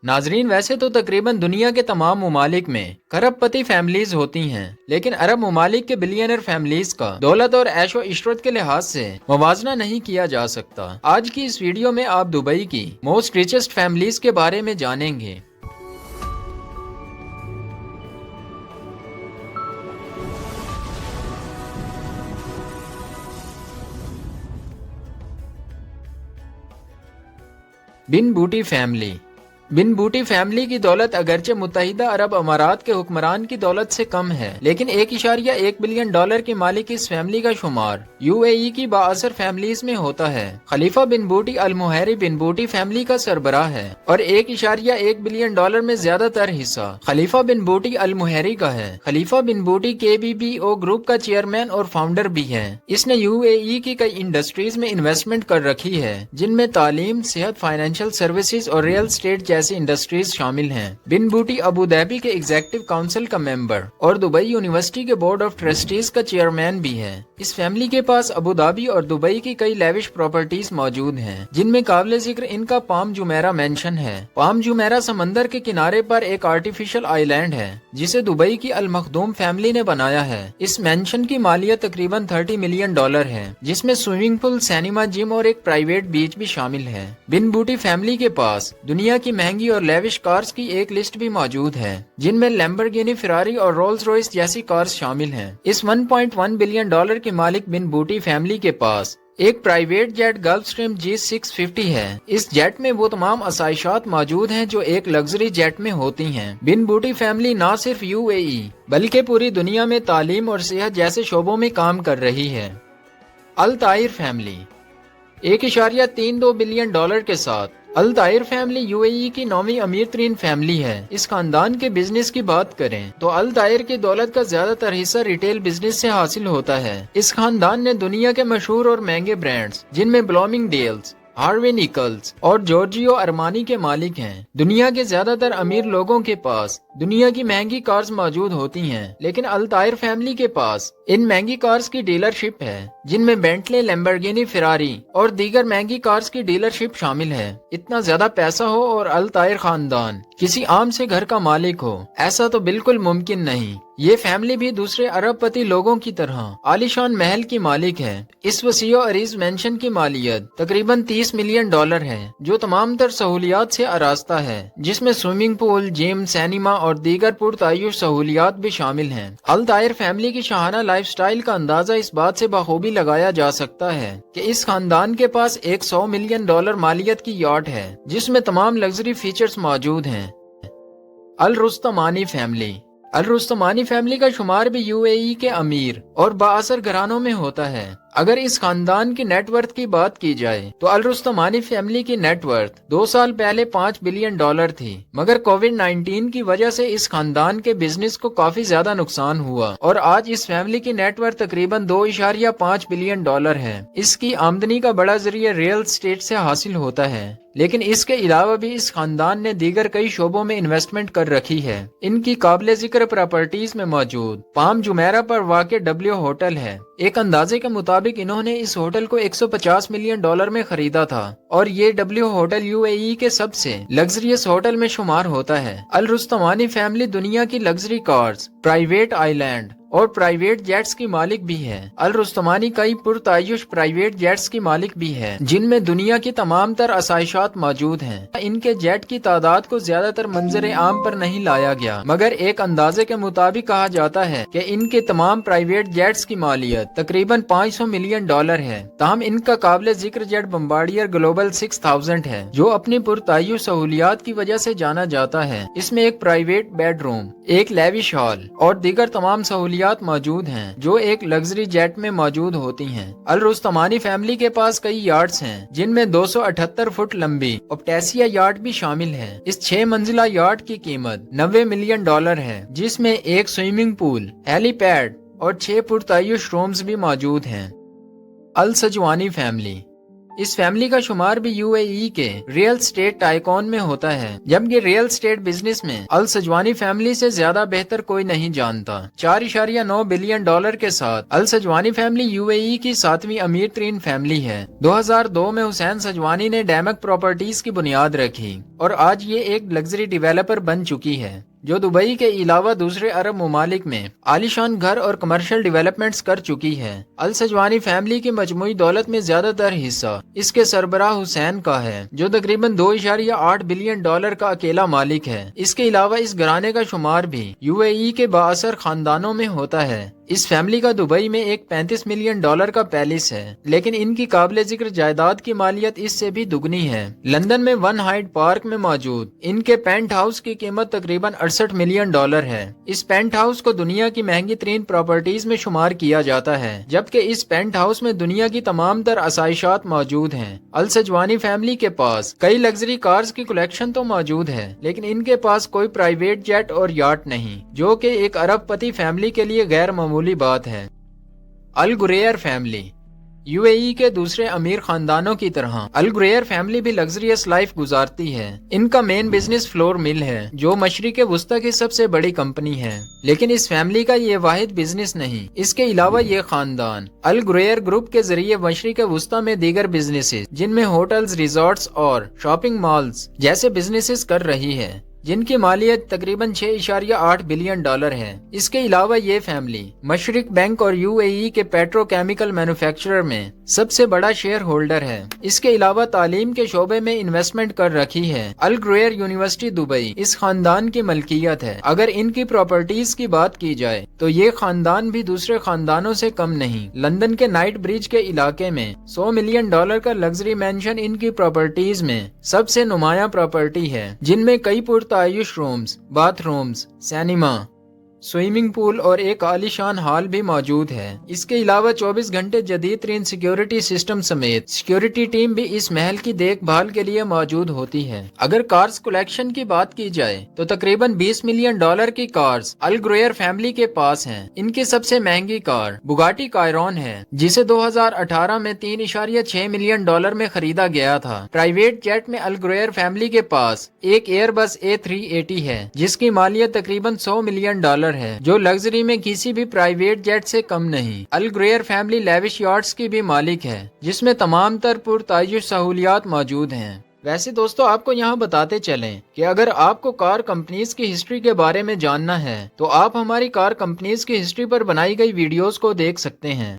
ناظرین، ویسے تو تقریباً دنیا کے تمام ممالک میں کروڑ پتی فیملیز ہوتی ہیں، لیکن عرب ممالک کے بلینئر فیملیز کا دولت اور عیش و عشرت کے لحاظ سے موازنہ نہیں کیا جا سکتا۔ آج کی اس ویڈیو میں آپ دبئی کی موسٹ ریچسٹ فیملیز کے بارے میں جانیں گے۔ بن بوٹی فیملی۔ بن بوٹی فیملی کی دولت اگرچہ متحدہ عرب امارات کے حکمران کی دولت سے کم ہے، لیکن 1.1 بلین ڈالر کی مالک اس فیملی کا شمار UAE کی بااثر فیملیز میں ہوتا ہے۔ خلیفہ بن بوٹی المہری بن بوٹی فیملی کا سربراہ ہے اور 1.1 بلین ڈالر میں زیادہ تر حصہ خلیفہ بن بوٹی المہری کا ہے۔ خلیفہ بن بوٹی KBBO گروپ کا چیئرمین اور فاؤنڈر بھی ہے۔ اس نے UAE کی کئی انڈسٹریز میں انویسٹمنٹ کر رکھی ہے، جن میں تعلیم، صحت، فائنینشیل سروسز اور ریئل اسٹیٹ جیسی انڈسٹریز شامل ہیں۔ بن بوٹی ابوظہبی کے ایگزیکٹو کونسل کا ممبر اور دبئی یونیورسٹی کے بورڈ آف ٹرسٹیز کا چیئرمین بھی ہے۔ اس فیملی کے پاس ابوظہبی اور دبئی کی کئی لیوش پراپرٹیز موجود ہیں، جن میں قابل ذکر ان کا پام جمیرہ مینشن ہے۔ پام جمیرہ سمندر کے کنارے پر ایک آرٹیفیشل آئی لینڈ ہے، جسے دبئی کی المخدوم فیملی نے بنایا ہے۔ اس مینشن کی مالیت تقریباً 30 ملین ڈالر ہے، جس میں سوئمنگ پول، سینما، جم اور ایک پرائیویٹ بیچ بھی شامل ہے۔ بن بوٹی فیملی کے پاس دنیا کی مہنگی اور لیوش کارز کی ایک لسٹ بھی موجود ہے، جن میں لیمبرگینی، فراری اور رولز روئس جیسی کارز شامل ہیں۔ اس 1.1 بلین ڈالر کی مالک بن بوٹی فیملی کے پاس ایک private jet golf stream G650 ہے۔ اس جیٹ میں وہ تمام آسائشات موجود ہیں جو ایک لگژری جیٹ میں ہوتی ہیں۔ بن بوٹی فیملی نہ صرف UAE بلکہ پوری دنیا میں تعلیم اور صحت جیسے شعبوں میں کام کر رہی ہے۔ الطائر فیملی۔ 1.32 بلین ڈالر کے ساتھ الطائر فیملی UAE کی 9ویں امیر ترین فیملی ہے۔ اس خاندان کے بزنس کی بات کریں تو الطائر کی دولت کا زیادہ تر حصہ ریٹیل بزنس سے حاصل ہوتا ہے۔ اس خاندان نے دنیا کے مشہور اور مہنگے برانڈز، جن میں بلومنگ ڈیلز، ہاروے نیکلز اور جورجیو ارمانی کے مالک ہیں۔ دنیا کے زیادہ تر امیر لوگوں کے پاس دنیا کی مہنگی کارز موجود ہوتی ہیں، لیکن الطائر فیملی کے پاس ان مہنگی کارز کی ڈیلر شپ ہے، جن میں بینٹلے، لیمبرگینی، فراری اور دیگر مہنگی کارز کی ڈیلر شپ شامل ہے۔ اتنا زیادہ پیسہ ہو اور الطائر خاندان کسی عام سے گھر کا مالک ہو، ایسا تو بالکل ممکن نہیں۔ یہ فیملی بھی دوسرے ارب پتی لوگوں کی طرح عالیشان محل کی مالک ہے۔ اس وسیع و عریض مینشن کی مالیت تقریباً 30 ملین ڈالر ہے، جو تمام تر سہولیات سے آراستہ ہے، جس میں سوئمنگ پول، جم، سینما اور دیگر پرتعیش سہولیات بھی شامل ہیں۔ الطائر فیملی کی شاہانہ لائف سٹائل کا اندازہ اس بات سے بخوبی لگایا جا سکتا ہے کہ اس خاندان کے پاس ایک 100 ملین ڈالر مالیت کی یاٹ ہے، جس میں تمام لگژری فیچرز موجود ہیں۔ الرستمانی فیملی۔ الرستمانی فیملی کا شمار بھی UAE کے امیر اور بااثر گھرانوں میں ہوتا ہے۔ اگر اس خاندان کی نیٹ ورتھ کی بات کی جائے تو الرستمانی فیملی کی نیٹ ورتھ 2 سال پہلے 5 بلین ڈالر تھی، مگر کووڈ-19 کی وجہ سے اس خاندان کے بزنس کو کافی زیادہ نقصان ہوا اور آج اس فیملی کی نیٹ ورتھ تقریباً 2.5 بلین ڈالر ہے۔ اس کی آمدنی کا بڑا ذریعہ ریئل اسٹیٹ سے حاصل ہوتا ہے، لیکن اس کے علاوہ بھی اس خاندان نے دیگر کئی شعبوں میں انویسٹمنٹ کر رکھی ہے۔ ان کی قابل ذکر پراپرٹیز میں موجود پام جمیرہ پر واقع W ہوٹل ہے۔ ایک اندازے کے مطابق انہوں نے اس ہوٹل کو 150 ملین ڈالر میں خریدا تھا اور یہ W ہوٹل UAE کے سب سے لگژریس ہوٹل میں شمار ہوتا ہے۔ الرستمانی فیملی دنیا کی luxury cars, private island اور پرائیویٹ جیٹس کی مالک بھی ہے۔ الرستمانی کئی پرتعیش پرائیویٹ جیٹس کی مالک بھی ہے، جن میں دنیا کی تمام تر آسائشات موجود ہیں۔ ان کے جیٹ کی تعداد کو زیادہ تر منظر عام پر نہیں لایا گیا، مگر ایک اندازے کے مطابق کہا جاتا ہے کہ ان کے تمام پرائیویٹ جیٹس کی مالیت تقریباً 500 ملین ڈالر ہے۔ تاہم ان کا قابل ذکر جیٹ بمبارڈیر گلوبل 6000 ہے، جو اپنی پرتعیش سہولیات کی وجہ سے جانا جاتا ہے۔ اس میں ایک پرائیویٹ بیڈ روم، ایک لیوش ہال اور دیگر تمام سہولیات موجود ہیں جو ایک لگژری جیٹ میں موجود ہوتی ہیں۔ الرستمانی فیملی کے پاس کئی یارڈز ہیں، جن میں 278 فٹ لمبی اوپٹیسیا یارڈ بھی شامل ہے۔ اس 6 منزلہ یارڈ کی قیمت 90 ملین ڈالر ہے، جس میں ایک سوئمنگ پول، ہیلی پیڈ اور 6 پرتعیش رومز بھی موجود ہیں۔ السجوانی فیملی۔ اس فیملی کا شمار بھی UAE کے ریئل اسٹیٹ ٹائکون میں ہوتا ہے، جبکہ ریئل اسٹیٹ بزنس میں السجوانی فیملی سے زیادہ بہتر کوئی نہیں جانتا۔ 4.9 بلین ڈالر کے ساتھ السجوانی فیملی UAE کی 7ویں امیر ترین فیملی ہے۔ 2002 میں حسین سجوانی نے ڈیمک پراپرٹیز کی بنیاد رکھی اور آج یہ ایک لگژری ڈیویلپر بن چکی ہے جو دبئی کے علاوہ دوسرے عرب ممالک میں عالیشان گھر اور کمرشل ڈیولپمنٹس کر چکی ہے۔ السجوانی فیملی کی مجموعی دولت میں زیادہ تر حصہ اس کے سربراہ حسین کا ہے، جو تقریباً 2.8 بلین ڈالر کا اکیلا مالک ہے۔ اس کے علاوہ اس گھرانے کا شمار بھی UAE کے بااثر خاندانوں میں ہوتا ہے۔ اس فیملی کا دبئی میں ایک 35 ملین ڈالر کا پیلس ہے، لیکن ان کی قابل ذکر جائیداد کی مالیت اس سے بھی دگنی ہے۔ لندن میں ون ہائیڈ پارک میں موجود ان کے پینٹ ہاؤس کی قیمت تقریباً 68 ملین ڈالر ہے۔ اس پینٹ ہاؤس کو دنیا کی مہنگی ترین پراپرٹیز میں شمار کیا جاتا ہے، جبکہ اس پینٹ ہاؤس میں دنیا کی تمام تر آسائشات موجود ہیں۔ السجوانی فیملی کے پاس کئی لگژری کارز کی کلیکشن تو موجود ہے، لیکن ان کے پاس کوئی پرائیویٹ جیٹ اور یاٹ نہیں، جو کہ ایک ارب پتی فیملی کے لیے غیر معمولی بات ہے۔ الگریر فیملی UAE کے دوسرے امیر خاندانوں کی طرح الگریر فیملی بھی لگژریس لائف گزارتی ہے۔ ان کا مین بزنس فلور مل ہے، جو مشرق وسطی کی سب سے بڑی کمپنی ہے، لیکن اس فیملی کا یہ واحد بزنس نہیں۔ اس کے علاوہ یہ خاندان الگریر گروپ کے ذریعے مشرق وسطی میں دیگر بزنسز، جن میں ہوٹلز، ریزورٹس اور شاپنگ مالز جیسے بزنسز کر رہی ہے، جن کی مالیت تقریباً 6.8 بلین ڈالر ہے۔ اس کے علاوہ یہ فیملی مشرق بینک اور UAE کے پیٹرو کیمیکل مینوفیکچرر میں سب سے بڑا شیئر ہولڈر ہے۔ اس کے علاوہ تعلیم کے شعبے میں انویسٹمنٹ کر رکھی ہے۔ الگریر یونیورسٹی دبئی اس خاندان کی ملکیت ہے۔ اگر ان کی پراپرٹیز کی بات کی جائے تو یہ خاندان بھی دوسرے خاندانوں سے کم نہیں۔ لندن کے نائٹ برج کے علاقے میں 100 ملین ڈالر کا لگژری مینشن ان کی پراپرٹیز میں سب سے نمایاں پراپرٹی ہے، جن میں کئی تعیش rooms, bath rooms, cinema, swimming pool اور ایک عالیشان ہال بھی موجود ہے۔ اس کے علاوہ 24 گھنٹے جدید ترین سیکیورٹی سسٹم سمیت سیکیورٹی ٹیم بھی اس محل کی دیکھ بھال کے لیے موجود ہوتی ہے۔ اگر کارز کلیکشن کی بات کی جائے تو تقریباً 20 ملین ڈالر کی کارز الگریر فیملی کے پاس ہیں۔ ان کی سب سے مہنگی کار بگاٹی کائرون ہے، جسے 2018 میں 3.6 ملین ڈالر میں خریدا گیا تھا۔ پرائیویٹ جیٹ میں الگریر فیملی کے پاس ایک ایئر بس A380 ہے، جس کی مالیت تقریباً 100 ملین ڈالر ہے، جو لگژری میں کسی بھی پرائیویٹ جیٹ سے کم نہیں۔ الگریر فیملی لیوش یارڈز کی بھی مالک ہے، جس میں تمام تر پرتعیش سہولیات موجود ہیں۔ ویسے دوستو، آپ کو یہاں بتاتے چلیں کہ اگر آپ کو کار کمپنیز کی ہسٹری کے بارے میں جاننا ہے تو آپ ہماری کار کمپنیز کی ہسٹری پر بنائی گئی ویڈیوز کو دیکھ سکتے ہیں۔